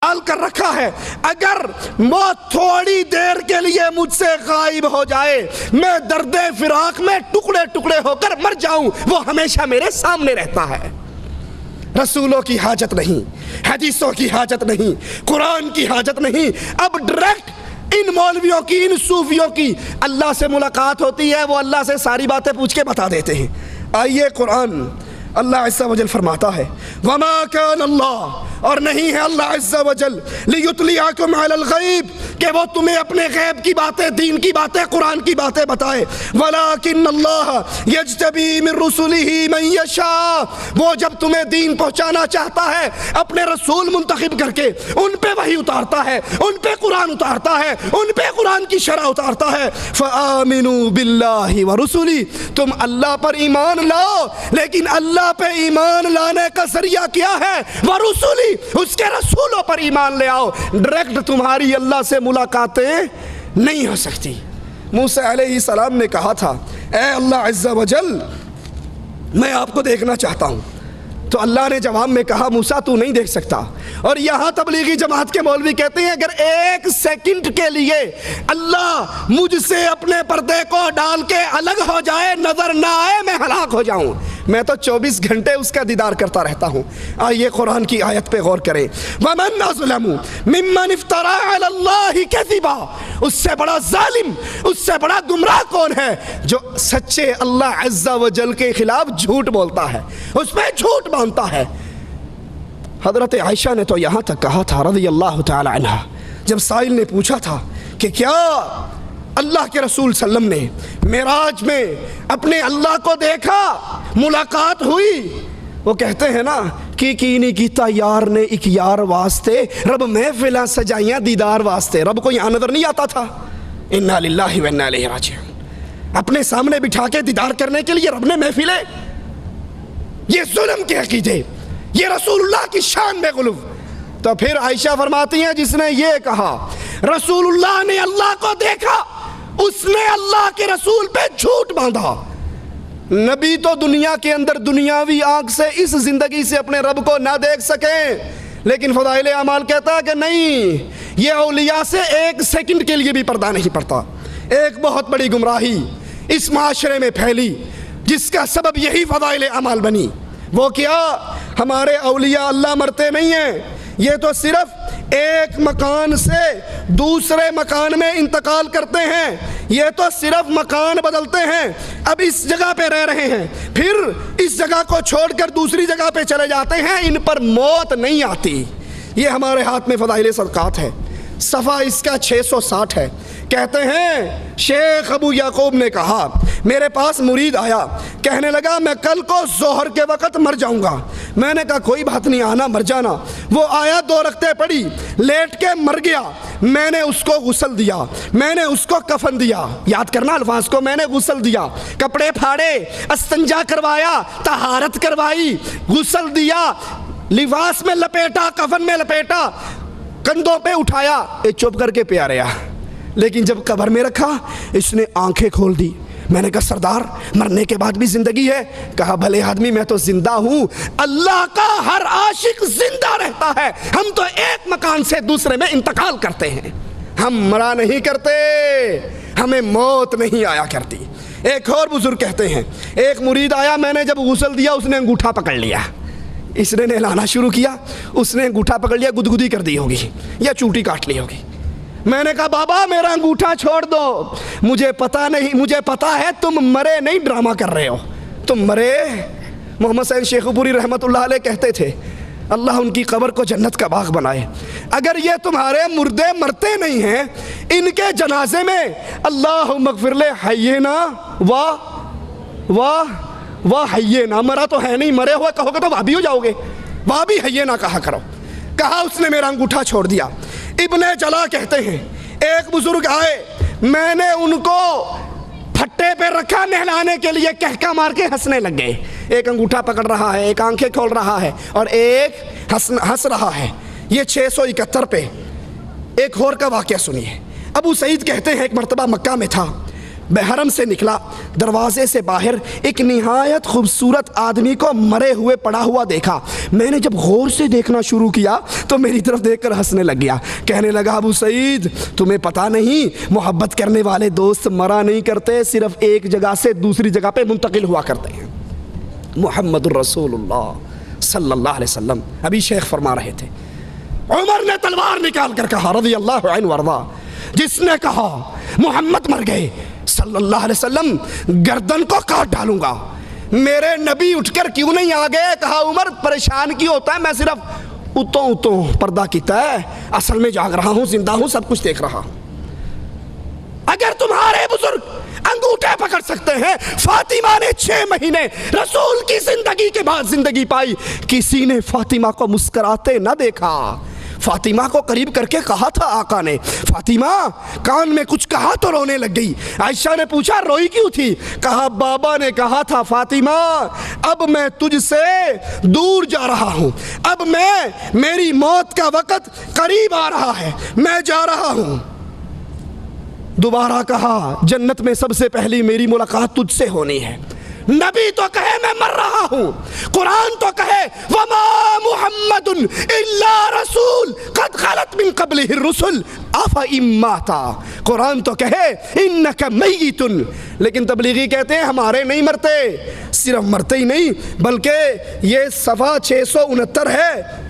डाल कर रखा है, अगर मौत थोड़ी देर के लिए मुझसे गायब हो जाए, मैं दर्दे फिराक में टुकड़े टुकड़े होकर मर जाऊं, वो हमेशा मेरे सामने रहता है। रसूलों की हाजत नहीं, हदीसों की हाजत नहीं, कुरान की हाजत नहीं। अब डायरेक्ट इन मौलवियों की, इन सूफियों की अल्लाह से मुलाकात होती है, वो अल्लाह से सारी बातें पूछ के बता देते हैं। आइए कुरान अल्लाह अज़्ज़ा वजल फरमाता है, वमा कान अल्लाह, और नहीं है अल्लाह अज़्ज़ा वजल लियुतलियाकुम अलल गैब, कि वो तुम्हें अपने गैब की बातें, दीन की बातें, कुरान की बातें बताए। वलाकिन अल्लाह यज्तबी मिन रुसुलिही मन यशा, वो जब तुम्हें दीन पहुंचाना चाहता है अपने रसूल मुंतखब करके उन पे वही उतारता है, उन पे कुरान उतारता है, उन पे कुरान की शरह उतारता है। फ़आमिनू बिल्लाहि व रुसुली, तुम अल्लाह पर ईमान लाओ, लेकिन अल्लाह पे ईमान लाने का जरिया क्या है? व रुसुली, उसके रसूलों पर ईमान ले आओ। डायरेक्ट तुम्हारी अल्लाह से मुलाकातें नहीं हो सकती। मूसा अलैहिस्सलाम ने कहा था, ए अल्लाह अज़्ज़ा वजल, मैं आपको देखना चाहता हूँ। तो अल्लाह ने जवाब में कहा, मूसा तू नहीं देख सकता। और यहाँ तबलीगी जमात के मौलवी कहते हैं, अगर एक सेकंड के लिए अल्लाह मुझसे अपने पर्दे को डाल के अलग हो जाए, नजर ना आए, मैं हलाक हो जाऊं। मैं तो 24 घंटे उसका दीदार करता रहता हूँ। आइए कुरान की आयत पे गौर करें, वमन अज़लमु मिम्मन इफ्तरा अलल्लाहि कज़िबा, उससे बड़ा जालिम, उससे बड़ा गुमराह कौन है जो सच्चे अल्लाह अज़्ज़ा वजल के खिलाफ झूठ बोलता है, उस पर झूठ बांधता है। हज़रत आयशा ने तो यहाँ तक कहा था रज़ियल्लाहु तआला अन्हा, जब साइल ने पूछा था कि क्या अल्लाह के रसूल सल्लम ने मेराज में अपने अल्लाह को देखा, मुलाकात हुई? वो कहते हैं ना कि नहीं कीता यार ने एक यार वास्ते, रब महफिलां सजाइयां दीदार वास्ते। रब को यहाँ नजर नहीं आता था? इन्ना लिल्लाहि व इन्ना इलैहि राजिऊन। अपने सामने बिठा के दीदार करने के लिए रब ने महफिलें, ये जुल्म के अकीदे, ये रसूलुल्लाह की शान में गुलूब। तो फिर आयशा फरमाती हैं, जिसने ये कहा रसूलुल्लाह ने अल्लाह को देखा, उसने अल्लाह के रसूल पे झूठ बांधा। नबी तो दुनिया के अंदर दुनियावी आंख से इस जिंदगी से अपने रब को ना देख सके, लेकिन फदाइल अमाल कहता है कि नहीं, ये औलिया से एक सेकंड के लिए भी पर्दा नहीं पड़ता। एक बहुत बड़ी गुमराही इस माशरे में फैली, जिसका सबब यही फदाइल अमाल बनी। वो क्या? हमारे औलिया अल्लाह मरते नहीं हैं, ये तो सिर्फ एक मकान से दूसरे मकान में इंतकाल करते हैं, ये तो सिर्फ मकान बदलते हैं। अब इस जगह पे रह रहे हैं, फिर इस जगह को छोड़कर दूसरी जगह पे चले जाते हैं, इन पर मौत नहीं आती। ये हमारे हाथ में फदाइल सदकात है। सफ़ा इसका 660 है। कहते हैं शेख अबू याकूब ने कहा, मेरे पास मुरीद आया, कहने लगा मैं कल को जोहर के वक़्त मर जाऊंगा। मैंने कहा कोई बात नहीं, आना मर जाना। वो आया, 2 रकते पड़ी, लेट के मर गया। मैंने उसको गुस्ल दिया, मैंने उसको कफन दिया, याद करना अल्फाज को, मैंने गुस्ल दिया, कपड़े फाड़े, अस्तंजा करवाया, तहारत करवाई, गुस्ल दिया, लिबास में लपेटा, कफन में लपेटा, कंधों पे उठाया, ये चुप करके प्यार आया। लेकिन जब कब्र में रखा, इसने आंखें खोल दी। मैंने कहा सरदार, मरने के बाद भी जिंदगी है? कहा भले आदमी, मैं तो जिंदा हूं, अल्लाह का हर आशिक जिंदा रहता है। हम तो एक मकान से दूसरे में इंतकाल करते हैं, हम मरा नहीं करते, हमें मौत नहीं आया करती। एक और बुजुर्ग कहते हैं, एक मुरीद आया, मैंने जब गुस्ल दिया, उसने अंगूठा पकड़ लिया, इसने नहलाना शुरू किया, उसने अंगूठा पकड़ लिया, गुदगुदी कर दी होगी या चूटी काट ली होगी। मैंने कहा बाबा मेरा अंगूठा छोड़ दो, मुझे पता नहीं, मुझे पता है तुम मरे नहीं, ड्रामा कर रहे हो, तुम मरे। मोहम्मद सैयद शेखपुरी रहमतुल्लाह अलैह कहते थे, अल्लाह उनकी कब्र को जन्नत का बाग बनाए। अगर ये तुम्हारे मुर्दे मरते नहीं हैं, इनके जनाजे में अल्लाह मगफिरले हय्यना वाह हय्यना, मरा तो है नहीं, मरे हुए कहोगे तो वाह भी हो जाओगे, वाह भी हय्यना कहा करो। कहा उसने मेरा अंगूठा छोड़ दिया। इब्ने जला कहते हैं, एक बुजुर्ग आए, मैंने उनको फट्टे पे रखा नहलाने के लिए, कहका मार के हंसने लग गए। एक अंगूठा पकड़ रहा है, एक आंखें खोल रहा है और एक हंस रहा है। ये 671 पे। एक और का वाकया सुनिए। अबू सईद कहते हैं, एक मरतबा मक्का में था, बहरम से निकला, दरवाजे से बाहर एक निहायत खूबसूरत आदमी को मरे हुए पड़ा हुआ देखा। मैंने जब गौर से देखना शुरू किया तो मेरी तरफ देखकर हंसने लग गया। कहने लगा, अबू सईद तुम्हें पता नहीं, मोहब्बत करने वाले दोस्त मरा नहीं करते, सिर्फ एक जगह से दूसरी जगह पे मुंतकिल हुआ करते हैं। मुहम्मदुर रसूलुल्लाह सल्लल्लाहु अलैहि वसल्लम अभी शेख फरमा रहे थे। उमर ने तलवार निकाल कर कहा रज़ियल्लाहु अन्हु वरज़ा, जिसने कहा मोहम्मद मर गए सल्लल्लाहु अलैहि वसल्लम गर्दन को काट डालूंगा। मेरे नबी उठकर क्यों नहीं आ गए? कहा उमर परेशान क्यों होता है, मैं सिर्फ उतो पर्दा कीता है, असल में जाग रहा हूं, जिंदा हूं, सब कुछ देख रहा हूं। अगर तुम्हारे बुजुर्ग अंगूठे पकड़ सकते हैं, फातिमा ने 6 महीने रसूल की जिंदगी के बाद जिंदगी पाई, किसी ने फातिमा को मुस्कुराते ना देखा। फातिमा को करीब करके कहा था आका ने, फातिमा कान में कुछ कहा तो रोने लग गई। आयशा ने पूछा रोई क्यों थी? कहा बाबा ने कहा था फातिमा अब मैं तुझसे दूर जा रहा हूं, अब मेरी मौत का वक्त करीब आ रहा है, मैं जा रहा हूं। दोबारा कहा जन्नत में सबसे पहली मेरी मुलाकात तुझसे होनी है। नबी तो कहे मैं मर रहा हूं, कुरान तो कहे वमा मुहम्मदुन इल्ला रसूल कद खलत मिन क़ब्लिहि रुसुल अफ़ा इम्माता, कुरान तो कहे इन्नका मय्यितुन, लेकिन तबलीगी कहते हैं हमारे नहीं मरते। सिर्फ मरते ही नहीं बल्कि ये सफ़ा 669 है,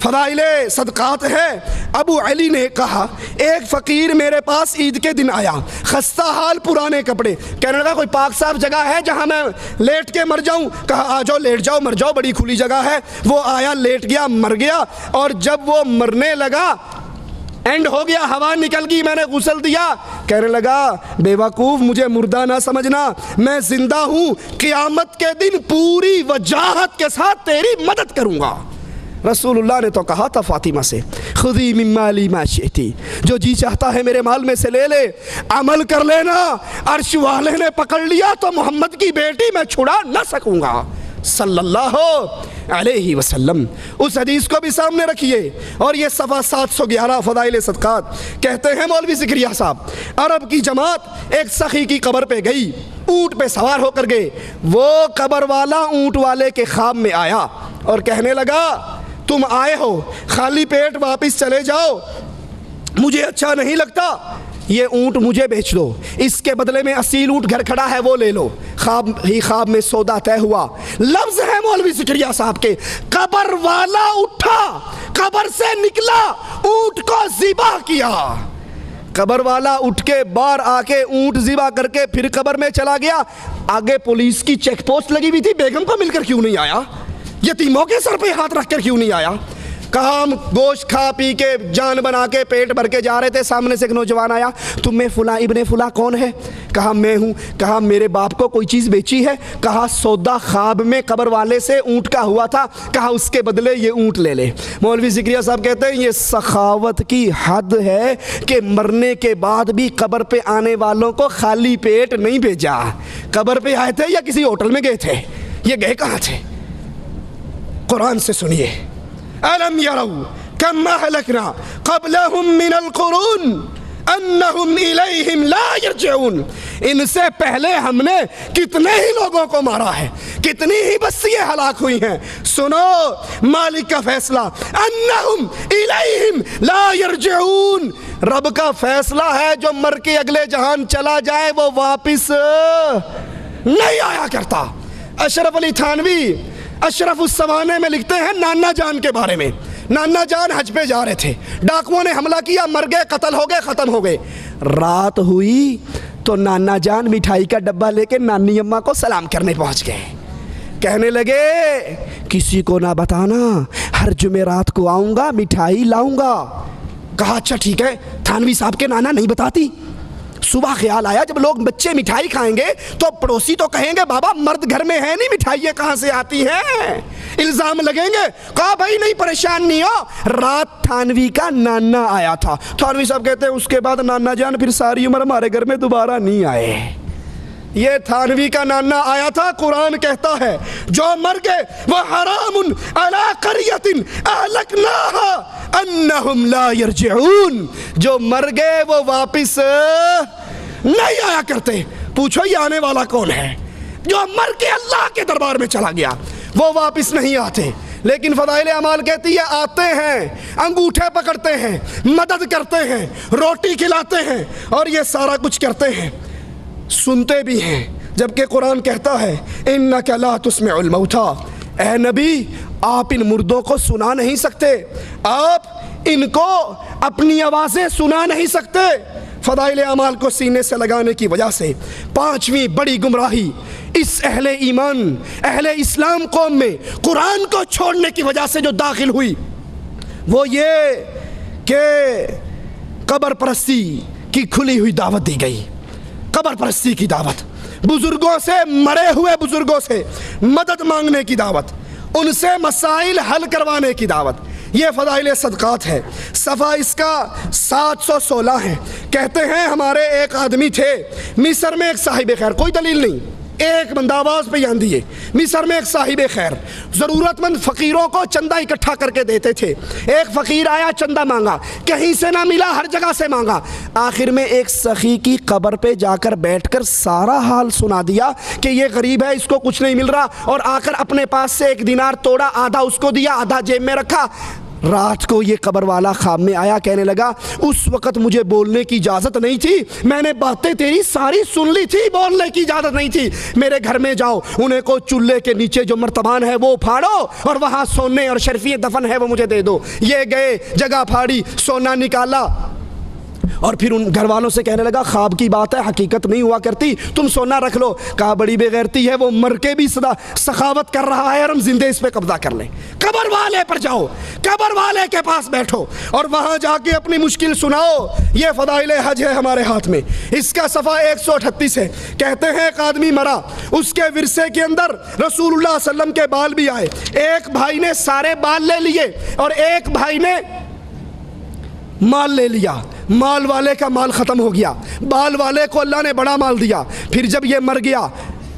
फ़दाइले सदक़ात है। अबू अली ने कहा एक फ़कीर मेरे पास ईद के दिन आया, खस्ता हाल, पुराने कपड़े, कहने लगा कोई पाक साफ जगह है जहाँ मैं लेट के मर जाऊँ? कहा आ जाओ, लेट जाओ, मर जाओ, बड़ी खुली जगह है। वो आया, लेट गया, मर गया, और जब वो मरने लगा एंड हो गया, हवा निकल गई, मैंने गुस्ल दिया, कहने लगा बेवकूफ़ मुझे मुर्दा ना समझना, मैं जिंदा हूँ, क़यामत के दिन पूरी वजाहत के साथ तेरी मदद करूँगा। रसूलुल्लाह ने तो कहा था फातिमा से खुदी मिम्माली मा शिअति, जो जी चाहता है मेरे माल में से ले ले, अमल कर लेना। अर्श वाले ने पकड़ लिया तो मोहम्मद की बेटी मैं छुड़ा ना सकूंगा सल्लल्लाहु अलैहि वसल्लम। उस हदीस को भी सामने रखिए। और ये सफ़ा 711 फ़दाइल सदक़ात कहते हैं मौलवी ज़िक्रिया साहब, अरब की जमात एक सखी की कब्र पे गई, ऊँट पे सवार होकर गए। वो कब्र वाला ऊँट वाले के ख्वाब में आया और कहने लगा तुम आए हो खाली पेट वापस चले जाओ, मुझे अच्छा नहीं लगता, ये ऊँट मुझे बेच दो, इसके बदले में असील ऊँट घर खड़ा है वो ले लो। ख्वाब में सौदा तय हुआ। लफ्ज़ है मौलवी ज़िक्रिया साहब के, कब्र वाला उठा, कब्र से निकला, ऊँट को ज़िबा किया। कब्र वाला उठ के बाहर आके ऊँट ज़िबा करके फिर कब्र में चला गया। आगे पुलिस की चेक पोस्ट लगी हुई थी, बेगम को मिलकर क्यों नहीं आया? यतीमों के सर पे हाथ रखकर क्यों नहीं आया? कहा हम गोश्त खा पी के जान बना के पेट भर के जा रहे थे, सामने से एक नौजवान आया, तुम में फुला इब्ने फुला कौन है? कहा मैं हूँ। कहा मेरे बाप को कोई चीज़ बेची है? कहा सौदा ख्वाब में कब्र वाले से ऊँट का हुआ था, कहा उसके बदले ये ऊँट ले ले। मौलवी ज़िक्रिया साहब कहते हैं ये सखावत की हद है कि मरने के बाद भी कब्र पे आने वालों को खाली पेट नहीं भेजा। कब्र पे आए थे या किसी होटल में गए थे? ये गए कहाँ थे? कुरान से सुनिए, अलम यरौ कम्मा हलकना क़ब्लहुम मिनल क़ुरून अन्नहुम इलैहिम ला यरजिऊन, इनसे पहले हमने कितने ही लोगों को मारा है, कितनी ही बस्तियां हलाक हुई हैं। सुनो मालिक का फैसला, अन्नहुम इलैहिम ला यरजिऊन, रब का फैसला है जो मर के अगले जहान चला जाए वो वापिस नहीं आया करता। अशरफ अली थानवी अशरफ उस ज़माने में लिखते हैं नाना जान के बारे में। नाना जान हज पे जा रहे थे, डाकुओं ने हमला किया, मर गए, कत्ल हो गए, ख़त्म हो गए। रात हुई तो नाना जान मिठाई का डब्बा लेके नानी अम्मा को सलाम करने पहुंच गए। कहने लगे किसी को ना बताना, हर जुमेरात को आऊँगा, मिठाई लाऊँगा। कहा अच्छा ठीक है। थानवी साहब के नाना नहीं बताती। सुबह ख्याल आया जब लोग बच्चे मिठाई खाएंगे तो पड़ोसी तो कहेंगे बाबा मर्द घर में है नहीं, मिठाइयाँ कहाँ से आती हैं, इल्ज़ाम लगेंगे। कहा भाई नहीं परेशान नहीं हो। रात थानवी का नाना आया था। थानवी साहब कहते हैं उसके बाद नाना जान फिर सारी उम्र हमारे घर में दोबारा नहीं आए। ये थानवी का नाना आया था। कुरान कहता है जो मर गए वह हरामुन अला क़रियतिन अहलकनाहा अन्नहुम ला यरजिऊन, जो मर गए वो वापिस नहीं आया करते। पूछो ये आने वाला कौन है? जो मर के अल्लाह के दरबार में चला गया, वो वापस नहीं आते। लेकिन फदाइल अमाल कहती है आते हैं, अंगूठे पकड़ते हैं, मदद करते हैं, रोटी खिलाते हैं और ये सारा कुछ करते हैं, सुनते भी हैं। जबकि कुरान कहता है इन्नका ला तुस्मिउल मौता, ए नबी आप इन मुर्दों को सुना नहीं सकते, आप इनको अपनी आवाज़ें सुना नहीं सकते। फदाइल अमाल को सीने से लगाने की वजह से पांचवी बड़ी गुमराही इस अहले ईमान, अहले इस्लाम कौम में कुरान को छोड़ने की वजह से जो दाखिल हुई, वो ये कि कब्र परस्ती की खुली हुई दावत दी गई। कब्र परस्ती की दावत, बुजुर्गों से, मरे हुए बुजुर्गों से मदद मांगने की दावत, उनसे मसाइल हल करवाने की दावत, ये फ़दाइल सदक़ात है। सफ़ा इसका 716 है। कहते हैं हमारे एक आदमी थे मिस्र में, एक साहिब खैर, कोई दलील नहीं, एक बंदा आवाज़ पे यान दिए, मिस्र में एक साहिब खैर ज़रूरतमंद फ़कीरों को चंदा इकट्ठा करके देते थे। एक फ़कीर आया, चंदा मांगा, कहीं से ना मिला, हर जगह से मांगा। आखिर में एक सखी की कब्र पे जाकर बैठकर सारा हाल सुना दिया कि ये गरीब है, इसको कुछ नहीं मिल रहा, और आकर अपने पास से 1 दिनार तोड़ा, आधा उसको दिया, आधा जेब में रखा। रात को ये कब्र वाला ख्वाब में आया, कहने लगा उस वक़्त मुझे बोलने की इजाज़त नहीं थी, मैंने बातें तेरी सारी सुन ली थी, बोलने की इजाज़त नहीं थी। मेरे घर में जाओ, उन्हें को चूल्हे के नीचे जो मर्तबान है वो फाड़ो और वहाँ सोने और शर्फी दफन है वो मुझे दे दो। ये गए, जगह फाड़ी, सोना निकाला और फिर उन घर वालों से कहने लगा ख्वाब की बात है, हकीकत नहीं हुआ करती, तुम सोना रख लो। कहा बड़ी बेगैरती है, वो मर के भी सदा सखावत कर रहा है और हम जिंदे इस पे कब्जा कर लें। कब्र वाले पर जाओ, कब्र वाले के पास बैठो और वहां जाके अपनी मुश्किल सुनाओ। ये फदाइल हज है हमारे हाथ में, इसका सफ़ा 138 है। कहते हैं एक आदमी मरा, उसके विरसे के अंदर रसूलुल्लाह सल्लम के बाल भी आए। एक भाई ने सारे बाल ले लिए और एक भाई ने माल ले लिया। माल वाले का माल ख़त्म हो गया, बाल वाले को अल्लाह ने बड़ा माल दिया। फिर जब ये मर गया,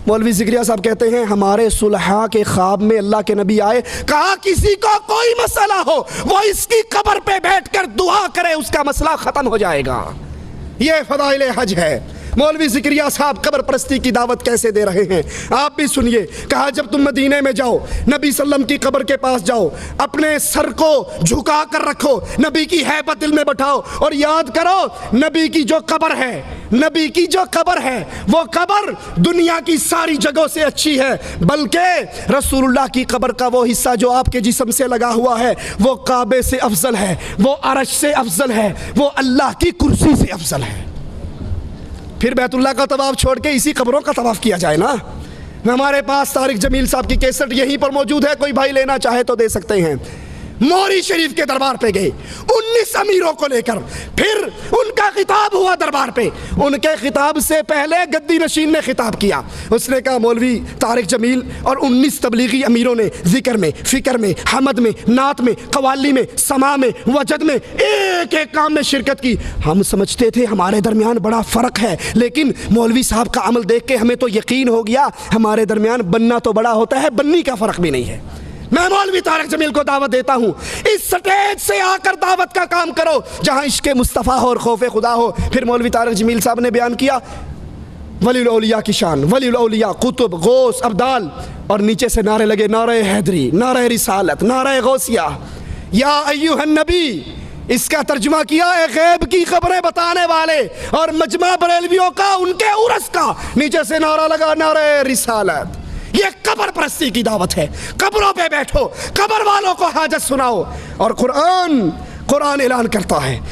मौलवी ज़िक्रिया साहब कहते हैं हमारे सुलहा के ख्वाब में अल्लाह के नबी आए, कहा किसी को कोई मसला हो वो इसकी कब्र पे बैठकर दुआ करे, उसका मसला ख़त्म हो जाएगा। ये फ़दाइल हज है। मौलवी ज़िक्रिया साहब कब्र परस्ती की दावत कैसे दे रहे हैं आप भी सुनिए। कहा जब तुम मदीने में जाओ, नबी सल्लम की कब्र के पास जाओ, अपने सर को झुका कर रखो, नबी की हैबत दिल में बैठाओ और याद करो नबी की जो कब्र है, नबी की जो कब्र है वो कब्र दुनिया की सारी जगहों से अच्छी है, बल्कि रसूलुल्लाह की कब्र का वो हिस्सा जो आपके जिस्म से लगा हुआ है वो काबे से अफजल है, वो अरश से अफजल है, वो अल्लाह की कुर्सी से अफजल है। फिर बैतुल्लाह का तवाफ छोड़ के इसी कब्रों का तवाफ किया जाए ना। हमारे पास तारिक जमील साहब की कैसेट यहीं पर मौजूद है, कोई भाई लेना चाहे तो दे सकते हैं। मोरी शरीफ के दरबार पे गए 19 अमीरों को लेकर, फिर उनका खिताब हुआ दरबार पे। उनके खिताब से पहले गद्दी नशीन ने खिताब किया, उसने कहा मौलवी तारिक जमील और 19 तबलीगी अमीरों ने जिक्र में, फिक्र में, हमद में, नात में, कवाली में, समा में, वजद में, एक एक काम में शिरकत की। हम समझते थे हमारे दरमियान बड़ा फ़र्क है, लेकिन मौलवी साहब का अमल देख के हमें तो यकीन हो गया हमारे दरमियान बनना तो बड़ा होता है, बननी का फ़र्क भी नहीं है। मैं मौलवी तारिक जमील को दावत देता हूँ, इस स्टेज से आकर दावत का काम करो जहाँ इश्क़ मुस्तफ़ा हो और खौफ खुदा हो। फिर मौलवी तारिक जमील साहब ने बयान किया वलीउल औलिया की शान, वलीउल औलिया, कुतुब, गौस, अब्दाल, और नीचे से नारे लगे, नारे हैदरी, नारे रिसालत, नारे गौसिया, या अय्युहन नबी। इसका तर्जुमा किया है गैब की खबरें बताने वाले और मजमा बरेलवियों का, उनके उर्स का। नीचे से नारा लगा, नारे रिसालत। ये कब्र परस्ती की दावत है। कब्रों पे बैठो, कब्र वालों को हाजत सुनाओ। और कुरान ऐलान करता है